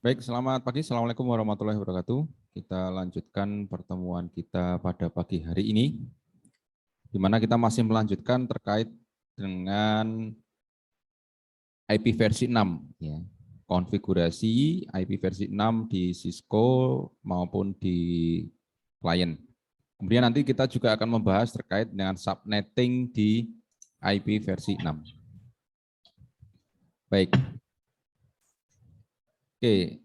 Baik, selamat pagi. Assalamualaikum warahmatullahi wabarakatuh. Kita lanjutkan pertemuan kita pada pagi hari ini, di mana kita masih melanjutkan terkait dengan IP versi 6. Ya. Konfigurasi IP versi 6 di Cisco maupun di klien. Kemudian nanti kita juga akan membahas terkait dengan subnetting di IP versi 6. Baik. Oke,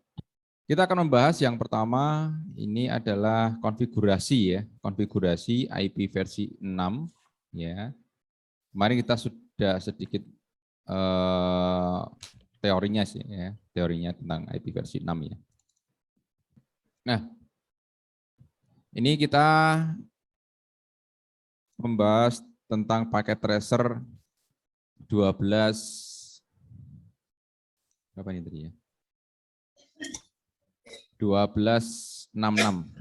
kita akan membahas yang pertama, ini adalah konfigurasi ya, konfigurasi IP versi 6 ya. Kemarin kita sudah sedikit teorinya sih ya, teorinya tentang IP versi 6 ya. Nah, ini kita membahas tentang paket tracer 12 berapa ini tadi ya? 1266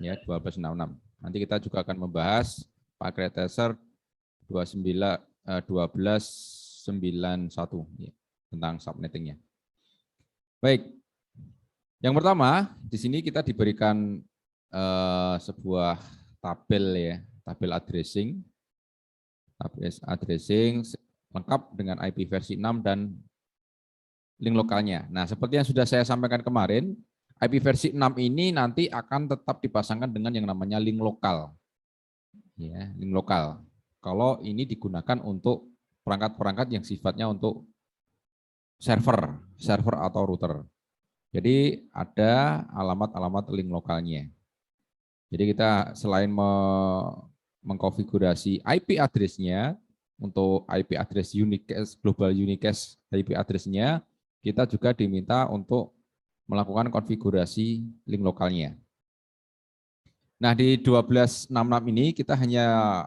ya, 1266. Nanti kita juga akan membahas paket tracer 1291 ya, tentang subnettingnya. Baik, yang pertama di sini kita diberikan sebuah tabel ya, tabel addressing lengkap dengan IP versi 6 dan link lokalnya. Nah, seperti yang sudah saya sampaikan kemarin, IP versi 6 ini nanti akan tetap dipasangkan dengan yang namanya link lokal. Ya, link lokal. Kalau ini digunakan untuk perangkat-perangkat yang sifatnya untuk server atau router. Jadi ada alamat-alamat link lokalnya. Jadi kita selain mengkonfigurasi IP address-nya untuk IP address unicast, global unicast IP address-nya, kita juga diminta untuk melakukan konfigurasi link lokalnya. Nah, di 1266 ini kita hanya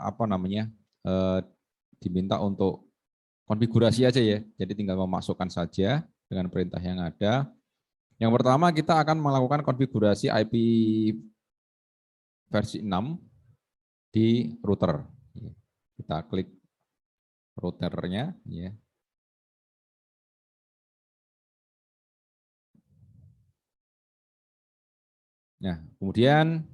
diminta untuk konfigurasi aja ya. Jadi tinggal memasukkan saja dengan perintah yang ada. Yang pertama kita akan melakukan konfigurasi IP versi 6 di router. Kita klik routernya ya. Nah, kemudian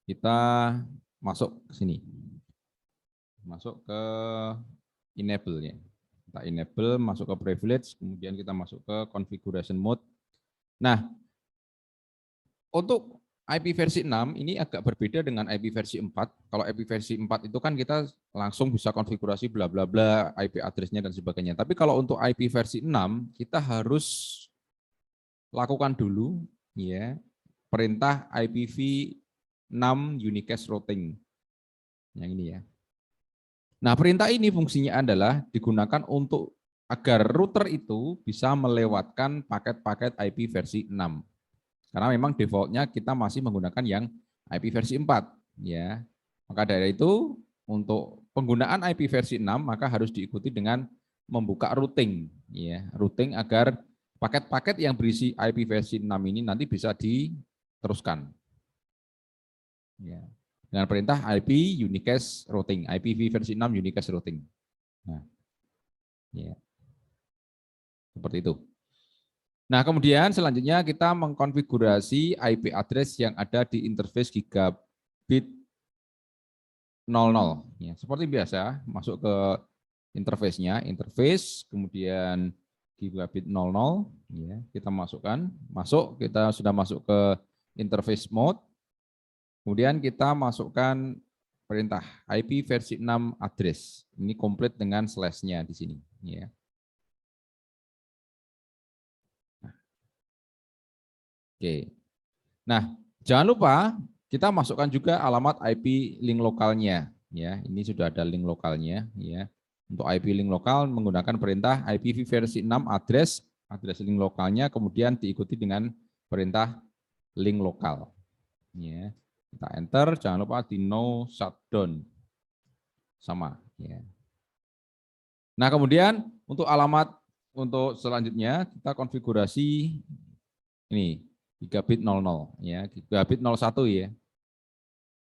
kita masuk ke sini. Masuk ke enable-nya. Kita enable, masuk ke privilege, kemudian kita masuk ke configuration mode. Nah, untuk IP versi 6 ini agak berbeda dengan IP versi 4. Kalau IP versi 4 itu kan kita langsung bisa konfigurasi bla bla bla, IP address-nya dan sebagainya. Tapi kalau untuk IP versi 6 kita harus lakukan dulu ya perintah IPv6 unicast routing. Yang ini ya. Nah, perintah ini fungsinya adalah digunakan untuk agar router itu bisa melewatkan paket-paket IP versi 6. Karena memang defaultnya kita masih menggunakan yang IP versi 4. Ya. Maka dari itu, untuk penggunaan IP versi 6, maka harus diikuti dengan membuka routing. Ya. Routing agar paket-paket yang berisi IP versi 6 ini nanti bisa diteruskan. Ya. Dengan perintah IP unicast routing, IPv versi 6 unicast routing. Nah, ya. Seperti itu. Nah, kemudian selanjutnya kita mengkonfigurasi IP address yang ada di interface gigabit 00. Ya, seperti biasa, masuk ke interface-nya, interface, kemudian gigabit 00, ya, kita masukkan, kita sudah masuk ke interface mode, kemudian kita masukkan perintah IP versi 6 address. Ini komplit dengan slash-nya di sini. Ya. Oke. Nah, jangan lupa kita masukkan juga alamat IP link lokalnya. Ya, ini sudah ada link lokalnya. Ya. Untuk IP link lokal menggunakan perintah IPv versi 6 address link lokalnya, kemudian diikuti dengan perintah link lokal. Ya. Kita enter, jangan lupa di no shutdown. Sama. Ya. Nah, kemudian untuk alamat untuk selanjutnya kita konfigurasi ini gigabit 00 ya, gigabit 01 ya.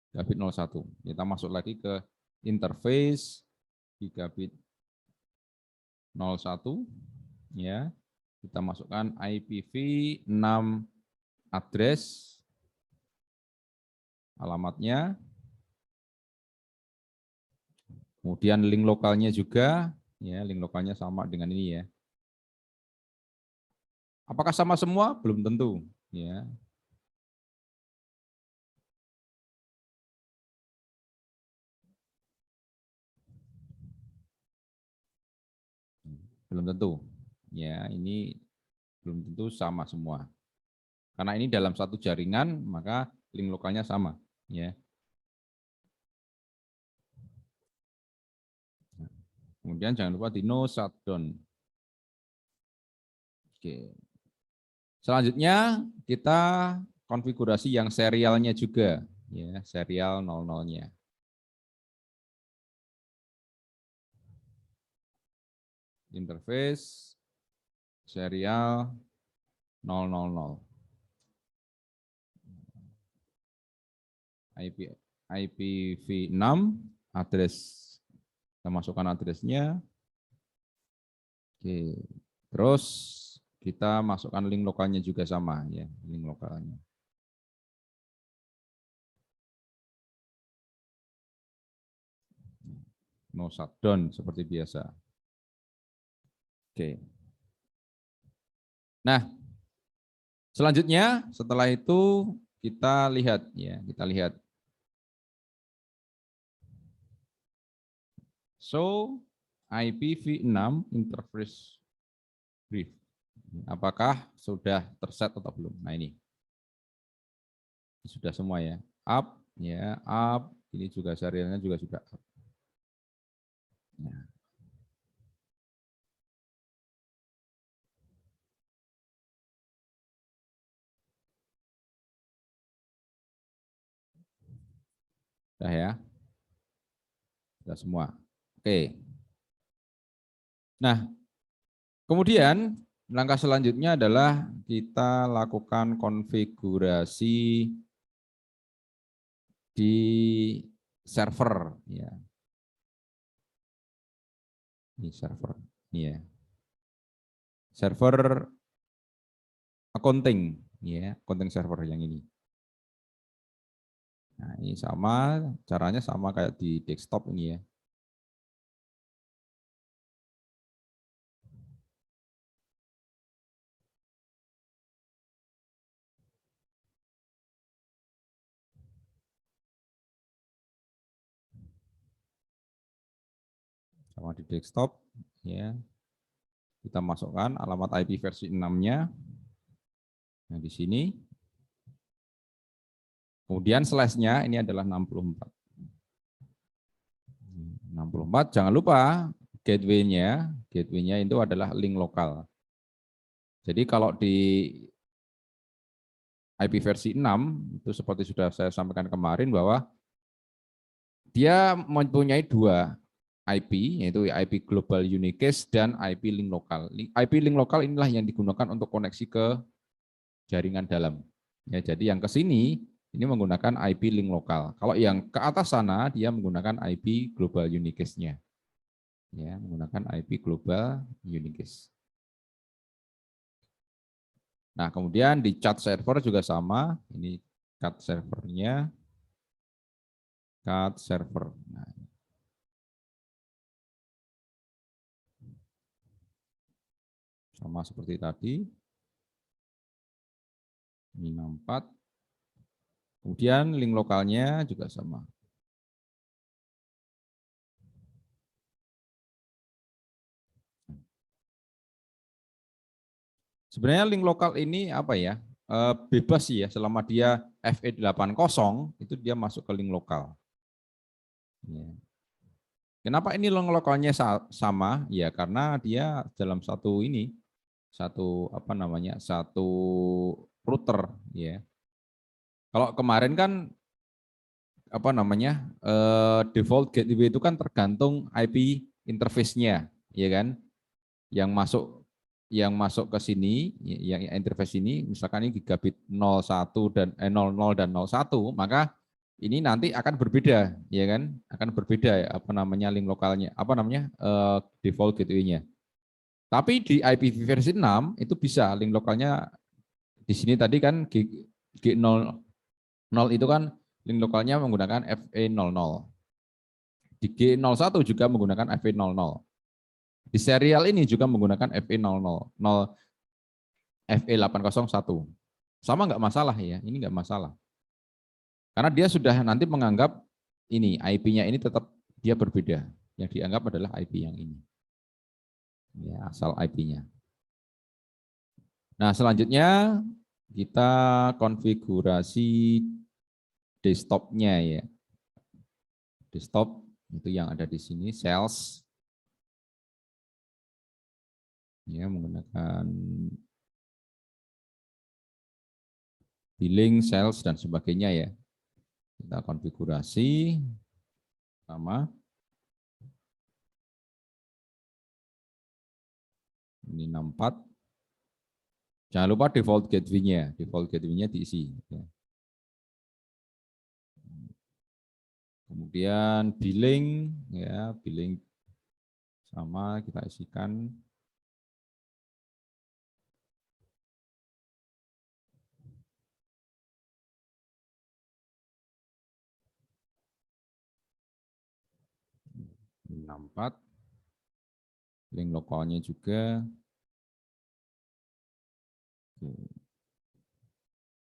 Gigabit 01. Kita masuk lagi ke interface gigabit 01 ya. Kita masukkan IPv6 address alamatnya. Kemudian link lokalnya juga ya, link lokalnya sama dengan ini ya. Apakah sama semua? Belum tentu ya. Belum tentu. Ya, ini belum tentu sama semua. Karena ini dalam satu jaringan, maka link lokalnya sama. Ya. Kemudian jangan lupa di no shutdown. Oke. Selanjutnya kita konfigurasi yang serialnya juga. Ya, serial 00-nya. Interface serial 000. IPv6 address, kita masukkan addressnya. Oke, terus kita masukkan link lokalnya juga sama ya, link lokalnya. No shutdown seperti biasa. Oke. Nah, selanjutnya setelah itu kita lihat ya, kita lihat. So, IPv6 interface brief. Apakah sudah terset atau belum? Nah ini. Sudah semua ya. Up, ya, up. Ini juga serialnya juga sudah up. Nah. Sudah ya. Sudah semua. Oke. Nah, kemudian langkah selanjutnya adalah kita lakukan konfigurasi di server ya. Ini server ini ya. Server accounting ya, accounting server yang ini. Nah, ini sama, caranya sama kayak di desktop ini ya. Sama di desktop ya. Kita masukkan alamat IP versi 6-nya. Nah, di sini. Kemudian slash-nya ini adalah 64. 64, jangan lupa gateway-nya itu adalah link lokal. Jadi kalau di IP versi 6, itu seperti sudah saya sampaikan kemarin bahwa dia mempunyai dua IP, yaitu IP Global Unicast dan IP link lokal. IP link lokal inilah yang digunakan untuk koneksi ke jaringan dalam. Ya, jadi yang ke sini ini menggunakan IP link lokal. Kalau yang ke atas sana dia menggunakan IP Global Unicast-nya. Ya, menggunakan IP Global Unicast. Nah, kemudian di chat server juga sama. Ini chat servernya. Chat server. Nah, sama seperti tadi. Ini 64. Kemudian link lokalnya juga sama. Sebenarnya link lokal ini apa ya? Bebas sih ya, selama dia FE80 itu dia masuk ke link lokal. Ya. Kenapa ini link lokalnya sama? Ya karena dia dalam satu ini, satu router ya. Kalau kemarin kan default gateway itu kan tergantung IP interface-nya, ya kan? Yang masuk ke sini, yang interface ini, misalkan ini gigabit 01 dan 00 dan 01, maka ini nanti akan berbeda, ya kan? Akan berbeda ya, link lokalnya, default gateway-nya. Tapi di IPv versi 6 itu bisa link lokalnya di sini tadi kan G00 itu kan link lokalnya menggunakan FE00. Di G01 juga menggunakan FE00. Di serial ini juga menggunakan FE00, FE801. Sama nggak masalah ya, ini nggak masalah. Karena dia sudah nanti menganggap ini IP-nya ini tetap dia berbeda. Yang dianggap adalah IP yang ini. Ya, asal IP-nya. Nah, selanjutnya kita konfigurasi desktop-nya ya. Desktop itu yang ada di sini, sales. Ya, menggunakan billing, sales, dan sebagainya ya. Kita konfigurasi sama. Ini 64. Jangan lupa default gateway-nya. Default gateway-nya diisi. Kemudian billing, ya billing sama kita isikan. Ini 64. Link lokalnya juga.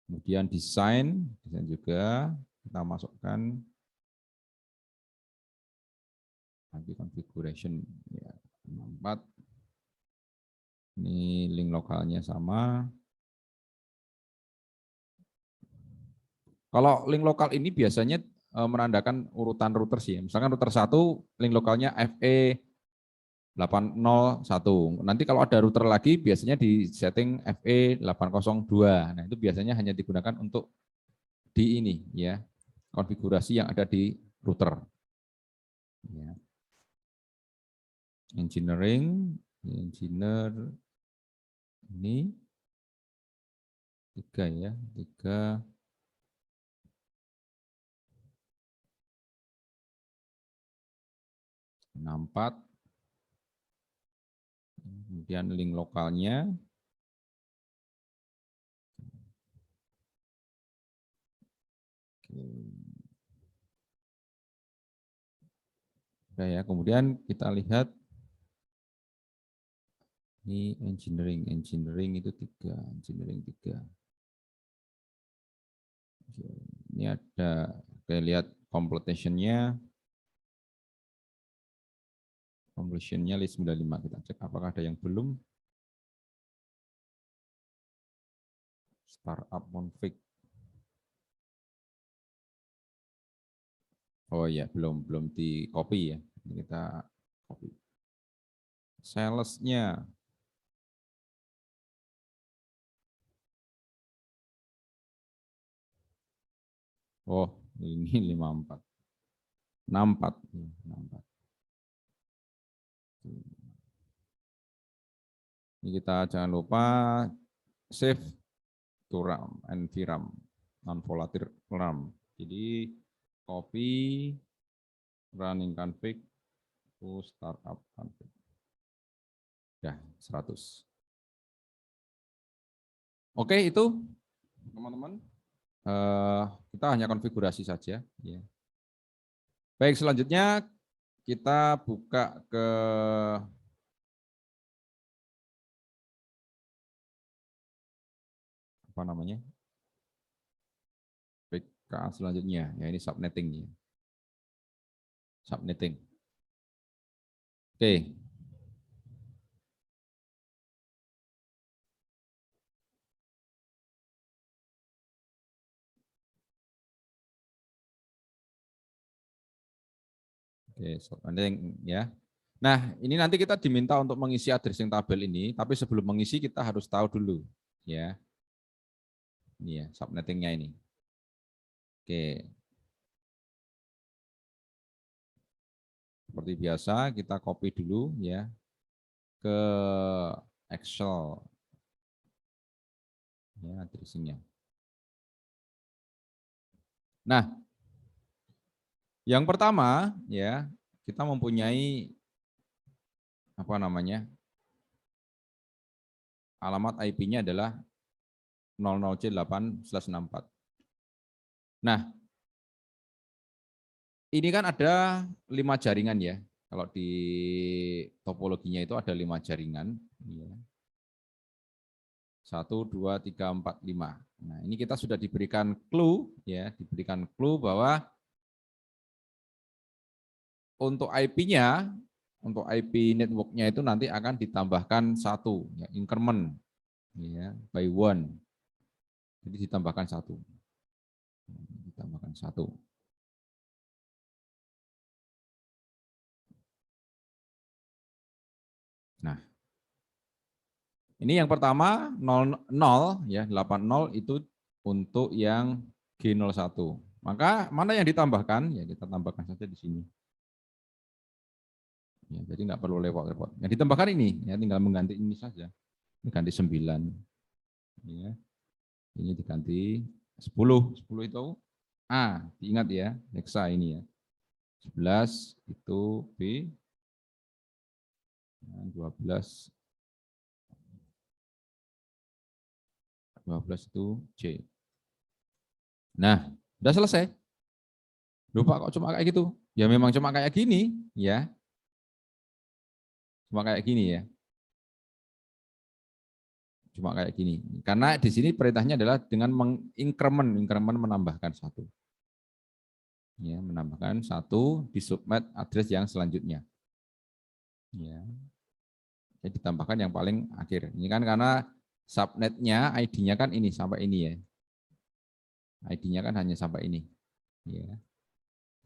Kemudian desain juga kita masukkan nanti configuration ya 64. Ini link lokalnya sama. Kalau link lokal ini biasanya menandakan urutan router sih. Misalkan router 1 link lokalnya FE 801. Nanti kalau ada router lagi biasanya di setting FE 802. Nah, itu biasanya hanya digunakan untuk di ini ya, konfigurasi yang ada di router. Ya. Engineering, engineer ini 3 ya, 3 64. Kemudian link lokalnya. Oke. Ya, kemudian kita lihat ini engineering itu 3, engineering 3. Ini ada, kita lihat completion-nya list 95. Kita cek apakah ada yang belum. Startup config. Oh ya, belum di copy ya. Ini kita copy. Sales-nya. Oh, ini 54. 64. 64. Ini kita jangan lupa save to RAM and VRAM, non-volatile RAM. Jadi copy running config to startup config. Ya, 100. Oke, itu teman-teman. Kita hanya konfigurasi saja. Ya. Baik, selanjutnya kita buka ke apa namanya? PK selanjutnya. Ya, ini subnetting. Subnetting. Oke. Oke, subnetting ya. Nah, ini nanti kita diminta untuk mengisi addressing tabel ini, tapi sebelum mengisi kita harus tahu dulu ya. Ini ya, subnettingnya ini. Oke. Seperti biasa kita copy dulu ya ke Excel ya addressingnya. Nah, yang pertama ya kita mempunyai apa namanya alamat IP-nya adalah 00C8/64. Nah, ini kan ada 5 jaringan ya. Kalau di topologinya itu ada 5 jaringan. 1, 2, 3, 4, 5. Nah, ini kita sudah diberikan clue ya, diberikan clue bahwa untuk IP-nya, untuk IP network-nya itu nanti akan ditambahkan 1, ya, increment ya, by 1. Jadi ditambahkan 1. Ditambahkan 1. Nah, ini yang pertama 00 ya, 80 itu untuk yang G01. Maka mana yang ditambahkan? Ya kita tambahkan saja di sini. Ya, jadi nggak perlu repot-repot. Yang ditambahkan ini, ya tinggal mengganti ini saja. Ini ganti 9. Ya. Ini diganti 10. 10 itu A, diingat ya, hexa ini ya. 11 itu B. 12 itu C. Nah, udah selesai. Lupa kok cuma kayak gitu. Ya memang cuma kayak gini, ya. Cuma kayak gini ya. Cuma kayak gini. Karena di sini perintahnya adalah dengan mengincrement menambahkan 1. Ya, menambahkan 1 di subnet address yang selanjutnya. Ya. Jadi ditambahkan yang paling akhir. Ini kan karena subnetnya ID-nya kan ini sampai ini ya. ID-nya kan hanya sampai ini. Ya.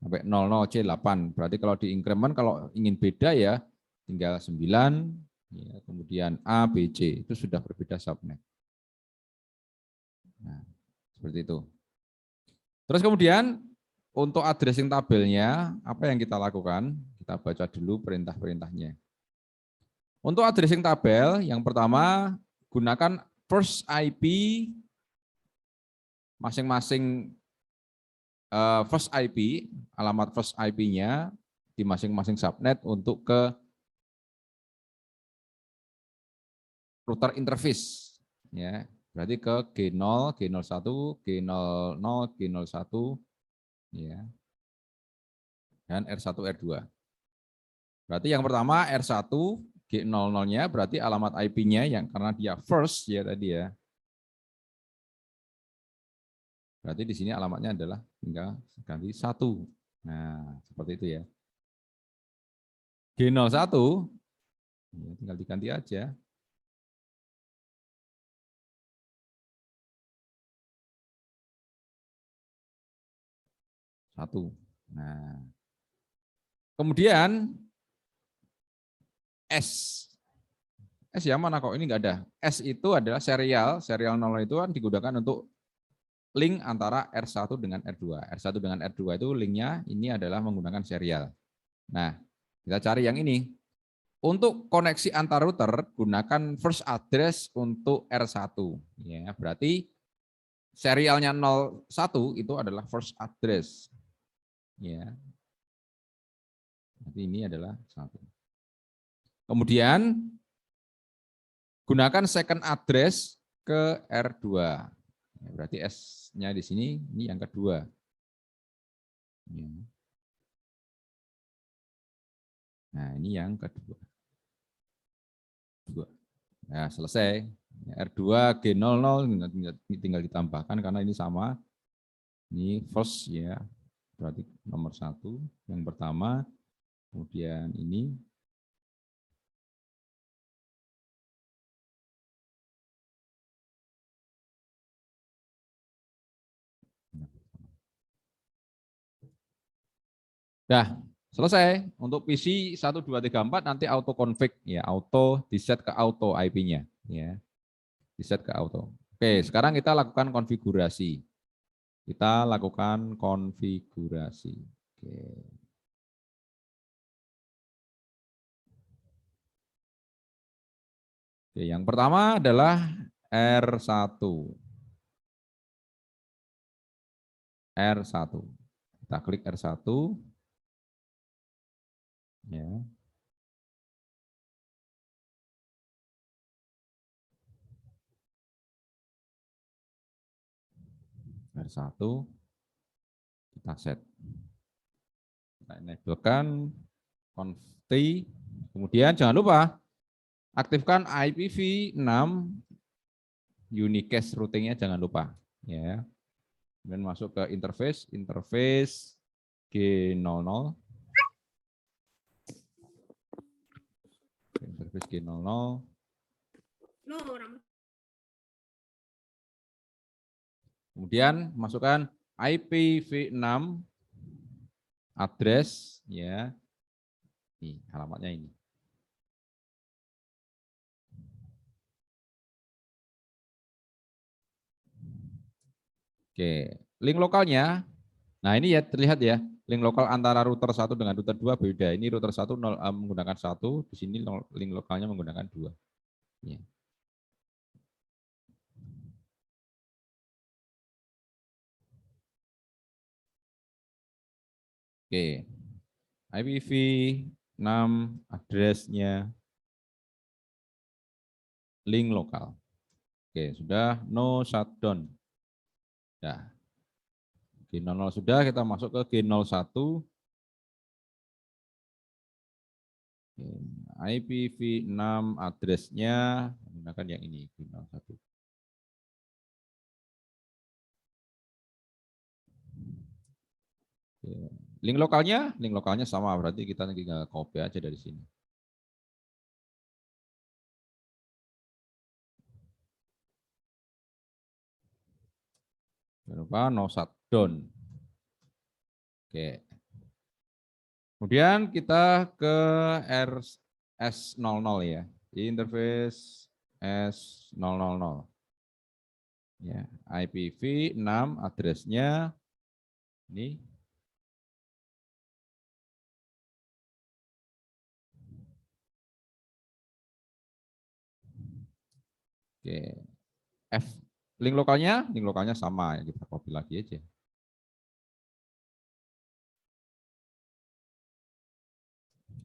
Sampai 00C8. Berarti kalau di increment kalau ingin beda ya tinggal 9 ya, kemudian A, B, C itu sudah berbeda subnet. Nah, seperti itu. Terus kemudian untuk addressing tabelnya apa yang kita lakukan? Kita baca dulu perintah-perintahnya. Untuk addressing tabel yang pertama gunakan first IP masing-masing first IP, alamat first IP-nya di masing-masing subnet untuk ke router interface ya. Berarti ke G0, G01, G00, G01 ya. Dan R1, R2. Berarti yang pertama R1 G00-nya berarti alamat IP-nya yang karena dia first ya tadi ya. Berarti di sini alamatnya adalah tinggal ganti 1. Nah, seperti itu ya. G01 ya, tinggal diganti aja. 1. Nah, kemudian S. S yang mana kok? Ini enggak ada. S itu adalah serial 0 itu kan digunakan untuk link antara R1 dengan R2. R1 dengan R2 itu linknya ini adalah menggunakan serial. Nah, kita cari yang ini. Untuk koneksi antar router, gunakan first address untuk R1. Ya, berarti serialnya 01 itu adalah first address. Ya. Jadi ini adalah 1. Kemudian gunakan second address ke R2. Ya, berarti S-nya di sini ini yang kedua. Ya. Nah, ini yang kedua. Nah, selesai. R2 G00 tinggal ditambahkan karena ini sama. Ini first ya. Berarti nomor 1 yang pertama. Kemudian ini dah selesai. Untuk PC 1234 nanti auto config ya, auto di set ke auto IP-nya ya. Di set ke auto. Oke, sekarang kita lakukan konfigurasi. Kita lakukan konfigurasi. Oke. Oke, yang pertama adalah R1. R1. Kita klik R1. Ya. R1 kita set. Kita enablekan conft, kemudian jangan lupa aktifkan IPv6 unicast routingnya, jangan lupa ya. Kemudian masuk ke interface G00, interface G00. Kemudian masukkan IPv6 address ya. Ini alamatnya ini. Oke, link lokalnya. Nah, ini ya terlihat ya, link lokal antara router 1 dengan router 2 beda. Ini router 1 menggunakan 1, di sini link lokalnya menggunakan 2. Ya. Oke. IPv6 address-nya link lokal. Oke, sudah no shutdown. Nah, G00 sudah, kita masuk ke G01. IPv6 address-nya menggunakan yang ini, G01. Link lokalnya sama, berarti kita tinggal copy aja dari sini. Jangan lupa no shutdown. Oke. Kemudian kita ke RS00 ya, interface S000. Ya, IPv6 address-nya ini. Oke. Link lokalnya sama ya, kita copy lagi aja.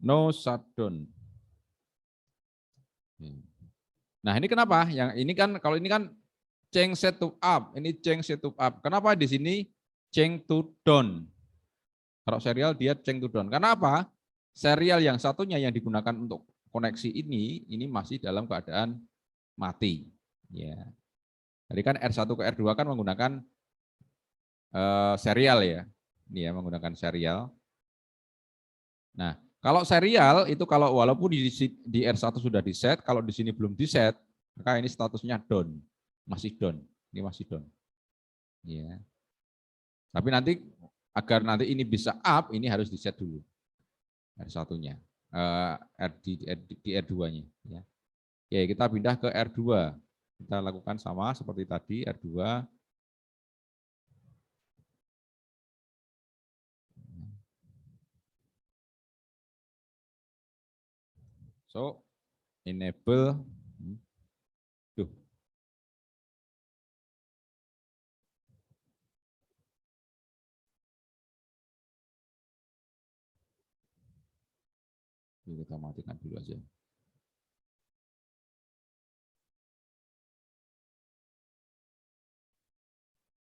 No shutdown. Nah, ini kenapa? Yang ini kan, kalau ini kan change set to up, ini change set to up. Kenapa di sini change to down? Kalau serial dia change to down. Kenapa? Serial yang satunya yang digunakan untuk koneksi ini masih dalam keadaan mati. Ya. Jadi kan R1 ke R2 kan menggunakan serial ya. Ini ya, menggunakan serial. Nah, kalau serial itu kalau walaupun di R1 sudah di set, kalau di sini belum di set, maka ini statusnya down. Masih down. Ini masih down. Ya. Tapi nanti agar nanti ini bisa up, ini harus di set dulu. R1-nya. Di R2-nya ya. Oke, kita pindah ke R2. Kita lakukan sama seperti tadi R2. So, enable tuh. Kita matikan dulu aja.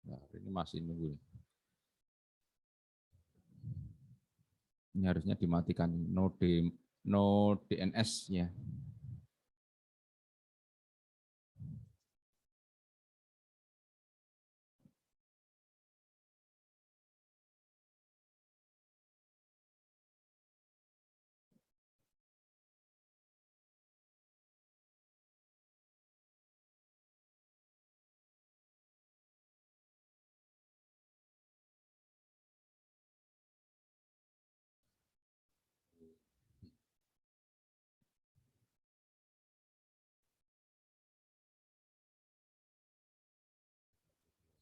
Nah, ini masih nunggu. Ini harusnya dimatikan no DNS-nya.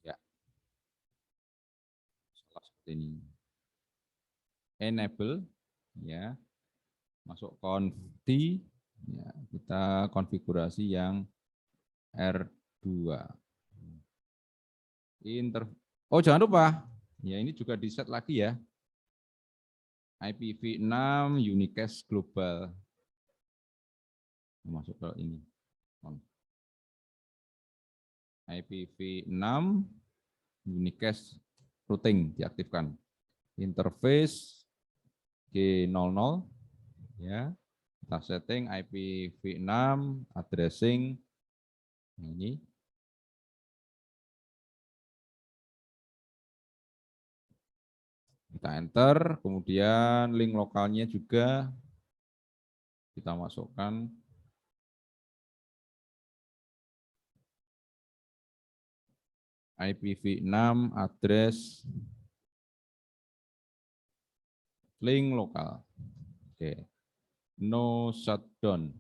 Ya, salah seperti ini. Enable, ya, masuk conft, ya, kita konfigurasi yang R2. Oh, jangan lupa, ya ini juga di set lagi ya. IPv6 unicast global. Masuk ke ini. IPv6 unicast routing diaktifkan. Interface G00 ya. Kita setting IPv6 addressing ini. Kita enter, kemudian link lokalnya juga kita masukkan. IPv6 address link lokal. Oke. No shutdown.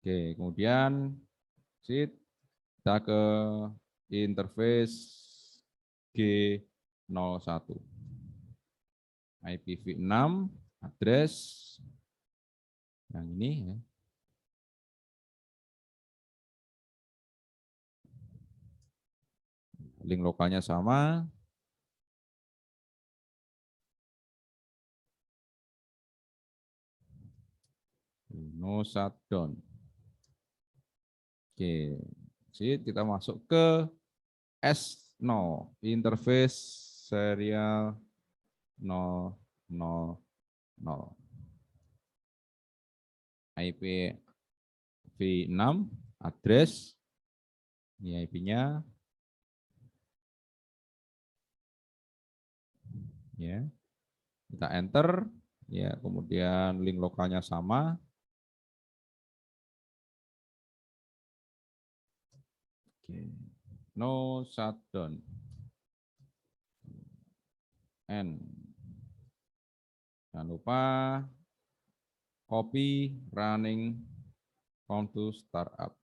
Oke, kemudian kita ke interface G01. IPv6 address yang ini ya. Link lokalnya sama. No shutdown. Oke, kita masuk ke S0, interface serial 000. IPv6 address, ini IP-nya. Ya. Kita enter, ya, kemudian link lokalnya sama. No shutdown. N. Jangan lupa copy running count to startup.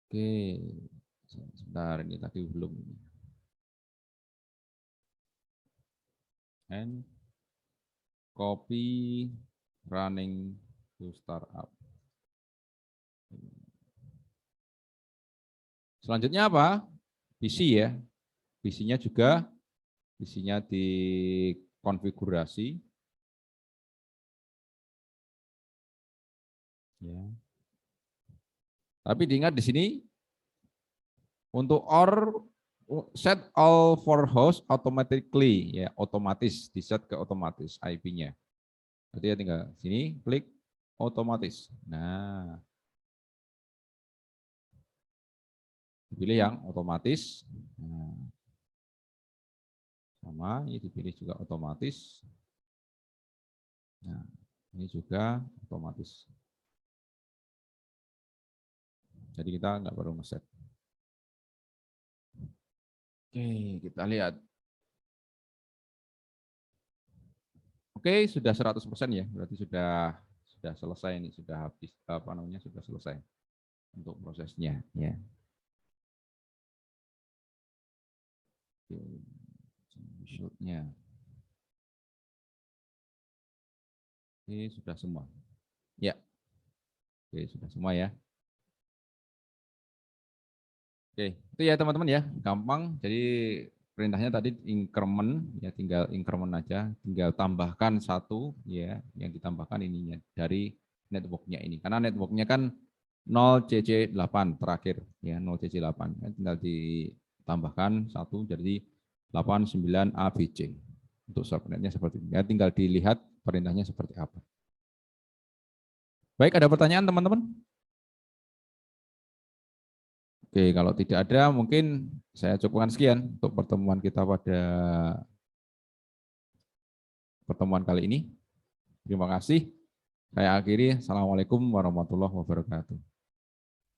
Oke, sebentar ini tadi belum. And copy running to startup. Selanjutnya apa? PC ya. PC-nya juga, PC-nya dikonfigurasi. Ya. Tapi diingat di sini untuk set all for host automatically, ya, otomatis, di set ke otomatis IP-nya. Jadi ya tinggal sini klik otomatis. Nah, pilih yang otomatis. Nah, sama, ini dipilih juga otomatis. Nah, ini juga otomatis. Jadi kita nggak perlu ngeset. Oke, kita lihat. Oke, sudah 100% ya. Berarti sudah selesai ini, sudah habis apa namanya, sudah selesai untuk prosesnya ya. Oke, shoot-nya. Oke, sudah semua. Ya. Oke, sudah semua ya. Oke, itu ya teman-teman ya, gampang. Jadi perintahnya tadi increment, ya tinggal increment aja, tinggal tambahkan satu, ya, yang ditambahkan ininya dari networknya ini. Karena networknya kan 0CC8 terakhir, ya 0CC8, ya, tinggal ditambahkan satu jadi 89ABC. Untuk subnetnya seperti ini. Ya, tinggal dilihat perintahnya seperti apa. Baik, ada pertanyaan teman-teman? Oke, kalau tidak ada mungkin saya cukupkan sekian untuk pertemuan kita pada pertemuan kali ini. Terima kasih. Saya akhiri. Assalamualaikum warahmatullahi wabarakatuh.